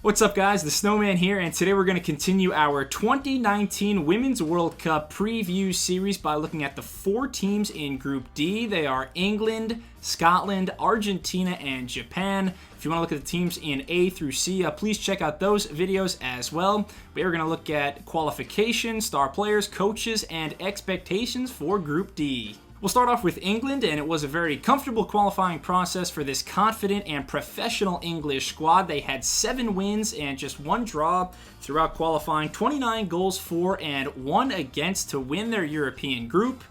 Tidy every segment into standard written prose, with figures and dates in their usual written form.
What's up, guys? The Snowman here, and today we're going to continue our 2019 Women's World Cup preview series by looking at the 4 teams in Group D. They are England, Scotland, Argentina, and Japan. If you want to look at the teams in A through C, please check out those videos as well. We are going to look at qualification, star players, coaches, and expectations for Group D. We'll start off with England, and it was a very comfortable qualifying process for this confident and professional English squad. They had 7 wins and just 1 draw throughout qualifying, 29 goals for and 1 against to win their European group.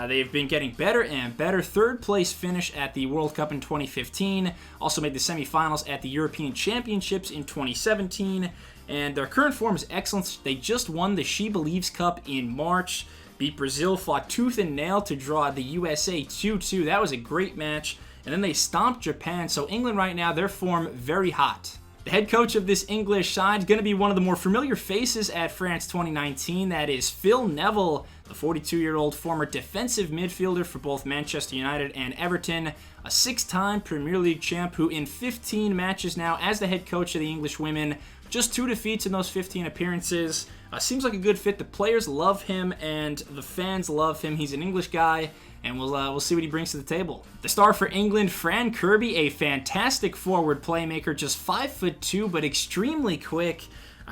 They've been getting better and better. 3rd place finish at the World Cup in 2015. Also made the semifinals at the European Championships in 2017. And their current form is excellent. They just won the She Believes Cup in March. Beat Brazil, fought tooth and nail to draw the USA 2-2. That was a great match. And then they stomped Japan. So England right now, their form very hot. The head coach of this English side is going to be one of the more familiar faces at France 2019. That is Phil Neville, the 42-year-old former defensive midfielder for both Manchester United and Everton. A 6-time Premier League champ who in 15 matches now as the head coach of the English women. Just 2 defeats in those 15 appearances. Seems like a good fit. The players love him and the fans love him. He's an English guy, and we'll see what he brings to the table. The star for England, Fran Kirby, a fantastic forward playmaker, just 5'2", but extremely quick.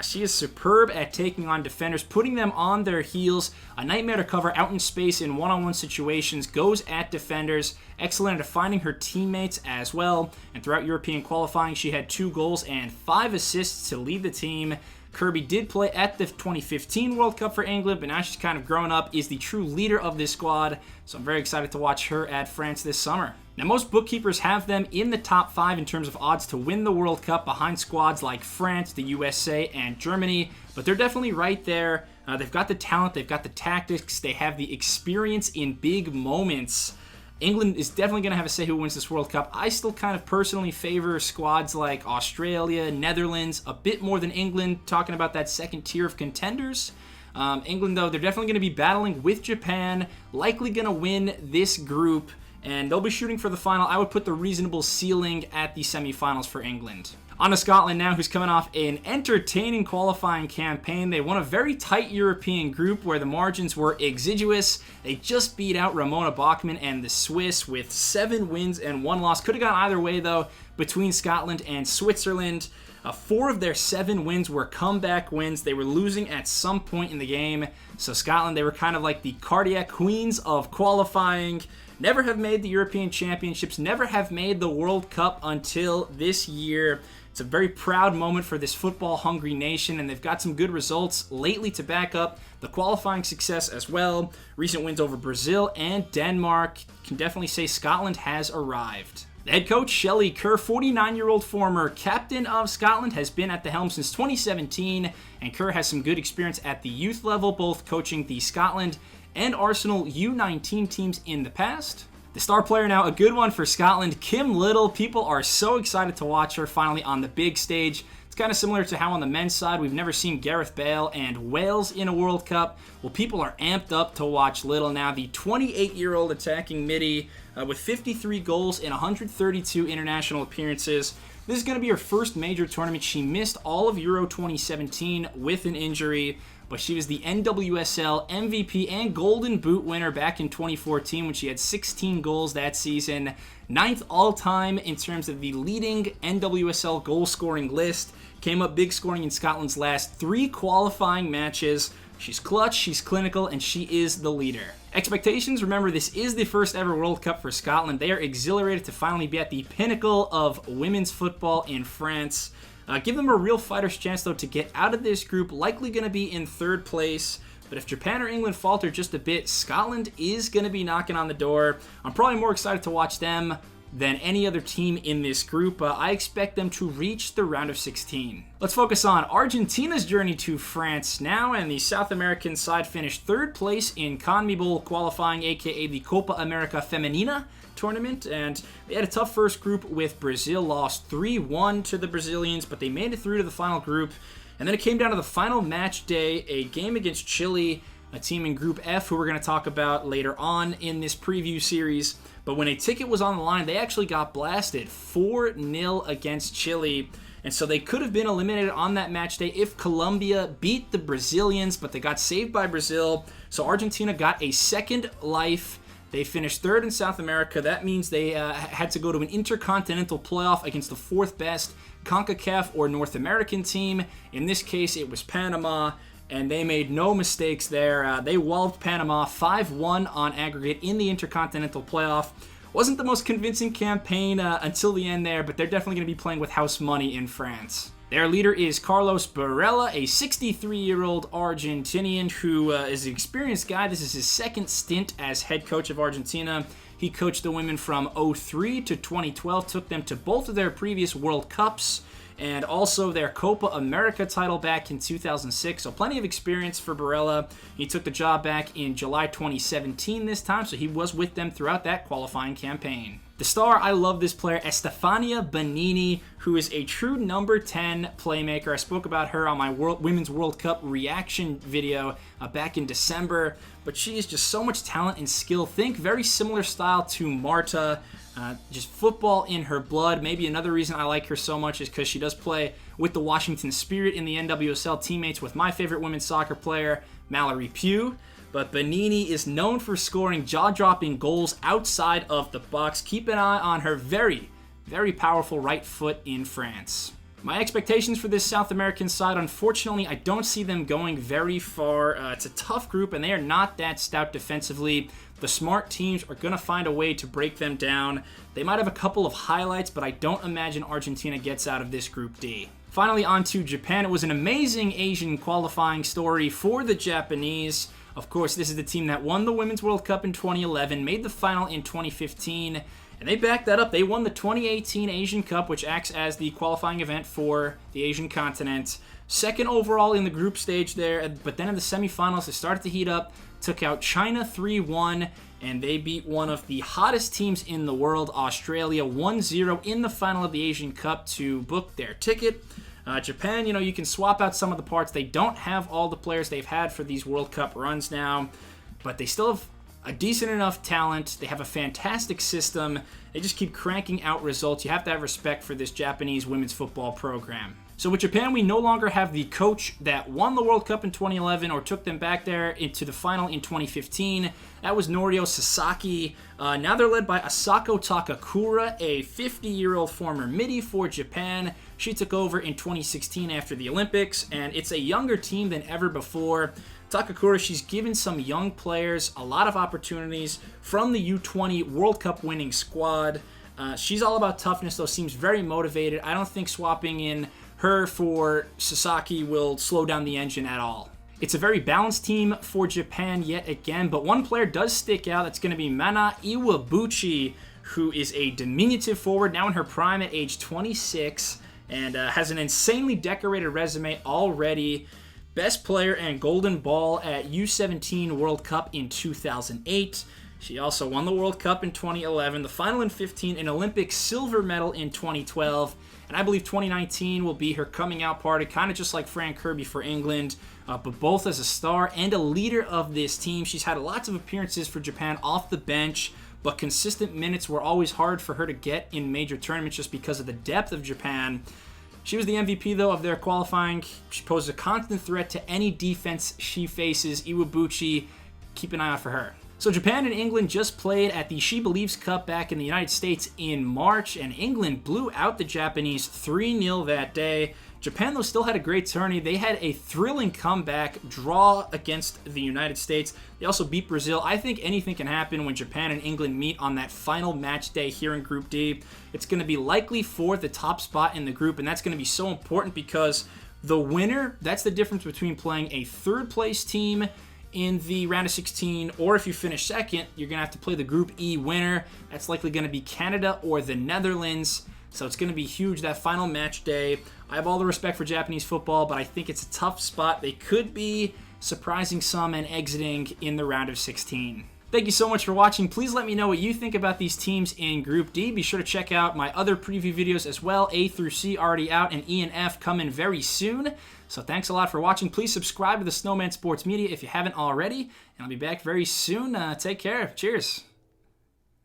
She is superb at taking on defenders, putting them on their heels. A nightmare to cover out in space in one-on-one situations, goes at defenders. Excellent at finding her teammates as well. And throughout European qualifying, she had 2 goals and 5 assists to lead the team. Kirby did play at the 2015 World Cup for England, but now she's kind of grown up, is the true leader of this squad. So I'm very excited to watch her at France this summer. Now, most bookkeepers have them in the top 5 in terms of odds to win the World Cup behind squads like France, the USA, and Germany, but they're definitely right there. They've got the talent, they've got the tactics, they have the experience in big moments. England is definitely going to have a say who wins this World Cup. I still kind of personally favor squads like Australia, Netherlands, a bit more than England, talking about that second tier of contenders. England, though, they're definitely going to be battling with Japan, likely going to win this group, and they'll be shooting for the final. I would put the reasonable ceiling at the semifinals for England. On to Scotland now, who's coming off an entertaining qualifying campaign. They won a very tight European group where the margins were exiguous. They just beat out Ramona Bachmann and the Swiss with 7 wins and 1 loss. Could have gone either way, though, between Scotland and Switzerland. 4 of their 7 wins were comeback wins. They were losing at some point in the game. So Scotland, they were kind of like the cardiac queens of qualifying. Never have made the European Championships, never have made the World Cup until this year. It's a very proud moment for this football-hungry nation, and they've got some good results lately to back up the qualifying success as well. Recent wins over Brazil and Denmark. Can definitely say Scotland has arrived. The head coach, Shelley Kerr, 49-year-old former captain of Scotland, has been at the helm since 2017, and Kerr has some good experience at the youth level, both coaching the Scotland and Arsenal U19 teams in the past. The star player now, a good one for Scotland, Kim Little. People are so excited to watch her finally on the big stage. It's kind of similar to how on the men's side we've never seen Gareth Bale and Wales in a World Cup. Well, people are amped up to watch Little now. The 28-year-old attacking midi with 53 goals in 132 international appearances. This is going to be her first major tournament. She missed all of Euro 2017 with an injury, but she was the NWSL MVP and Golden Boot winner back in 2014 when she had 16 goals that season. 9th all-time in terms of the leading NWSL goal-scoring list. Came up big scoring in Scotland's last 3 qualifying matches. She's clutch, she's clinical, and she is the leader. Expectations, remember, this is the first ever World Cup for Scotland. They are exhilarated to finally be at the pinnacle of women's football in France. Give them a real fighter's chance, though, to get out of this group. Likely going to be in 3rd place. But if Japan or England falter just a bit, Scotland is going to be knocking on the door. I'm probably more excited to watch them than any other team in this group. I expect them to reach the round of 16. Let's focus on Argentina's journey to France now, and the South American side finished 3rd place in CONMEBOL qualifying, aka the Copa America Femenina tournament, and they had a tough first group with Brazil, lost 3-1 to the Brazilians, but they made it through to the final group, and then it came down to the final match day, a game against Chile. a team in Group F who we're going to talk about later on in this preview series. But when a ticket was on the line, they actually got blasted 4-0 against Chile. And so they could have been eliminated on that match day if Colombia beat the Brazilians, but they got saved by Brazil. So Argentina got a second life. They finished third in South America. That means they had to go to an intercontinental playoff against the fourth best CONCACAF or North American team. In this case, it was Panama, and they made no mistakes there. They walloped Panama 5-1 on aggregate in the intercontinental playoff. Wasn't the most convincing campaign until the end there, but they're definitely going to be playing with house money in France. Their leader is Carlos Borello, a 63-year-old Argentinian who is an experienced guy. This is his second stint as head coach of Argentina. He coached the women from 2003 to 2012, took them to both of their previous World Cups, and also their Copa America title back in 2006. So plenty of experience for Borello. He took the job back in July 2017 this time, so he was with them throughout that qualifying campaign. The star, I love this player, Estefania Banini, who is a true number 10 playmaker. I spoke about her on my Women's World Cup reaction video back in December, but she is just so much talent and skill. Think very similar style to Marta, just football in her blood. Maybe another reason I like her so much is because she does play with the Washington Spirit in the NWSL, teammates with my favorite women's soccer player, Mallory Pugh. But Banini is known for scoring jaw-dropping goals outside of the box. Keep an eye on her very, very powerful right foot in France. My expectations for this South American side, unfortunately, I don't see them going very far. It's a tough group, and they are not that stout defensively. The smart teams are going to find a way to break them down. They might have a couple of highlights, but I don't imagine Argentina gets out of this Group D. Finally, on to Japan. It was an amazing Asian qualifying story for the Japanese. Of course, this is the team that won the Women's World Cup in 2011, made the final in 2015, and they backed that up. They won the 2018 Asian Cup, which acts as the qualifying event for the Asian continent. Second overall in the group stage there, but then in the semifinals, they started to heat up, took out China 3-1, and they beat one of the hottest teams in the world, Australia, 1-0 in the final of the Asian Cup to book their ticket. Japan, you can swap out some of the parts. They don't have all the players they've had for these World Cup runs now, but they still have a decent enough talent. They have a fantastic system. They just keep cranking out results. You have to have respect for this Japanese women's football program. So with Japan, we no longer have the coach that won the World Cup in 2011 or took them back there into the final in 2015. That was Norio Sasaki. Now they're led by Asako Takakura, a 50-year-old former midi for Japan. She took over in 2016 after the Olympics, and it's a younger team than ever before. Takakura, she's given some young players a lot of opportunities from the U20 World Cup winning squad. She's all about toughness, though, seems very motivated. I don't think swapping in her for Sasaki will slow down the engine at all. It's a very balanced team for Japan yet again, but one player does stick out. That's going to be Mana Iwabuchi, who is a diminutive forward, now in her prime at age 26, and has an insanely decorated resume already. Best player and golden ball at U17 World Cup in 2008. She also won the World Cup in 2011, the final in 2015, an Olympic silver medal in 2012, and I believe 2019 will be her coming out party, kind of just like Fran Kirby for England, but both as a star and a leader of this team. She's had lots of appearances for Japan off the bench, but consistent minutes were always hard for her to get in major tournaments just because of the depth of Japan. She was the MVP, though, of their qualifying. She poses a constant threat to any defense she faces. Iwabuchi, keep an eye out for her. So Japan and England just played at the She Believes Cup back in the United States in March, and England blew out the Japanese 3-0 that day. Japan, though, still had a great tourney. They had a thrilling comeback draw against the United States. They also beat Brazil. I think anything can happen when Japan and England meet on that final match day here in Group D. It's going to be likely for the top spot in the group, and that's going to be so important because the winner, that's the difference between playing a third-place team in the round of 16, or if you finish second, you're going to have to play the Group E winner. That's likely going to be Canada or the Netherlands. So it's going to be huge, that final match day. I have all the respect for Japanese football, but I think it's a tough spot. They could be surprising some and exiting in the round of 16. Thank you so much for watching. Please let me know what you think about these teams in Group D. Be sure to check out my other preview videos as well. A through C already out, and E and F coming very soon. So thanks a lot for watching. Please subscribe to the Snowman Sports Media if you haven't already. And I'll be back very soon. Take care. Cheers.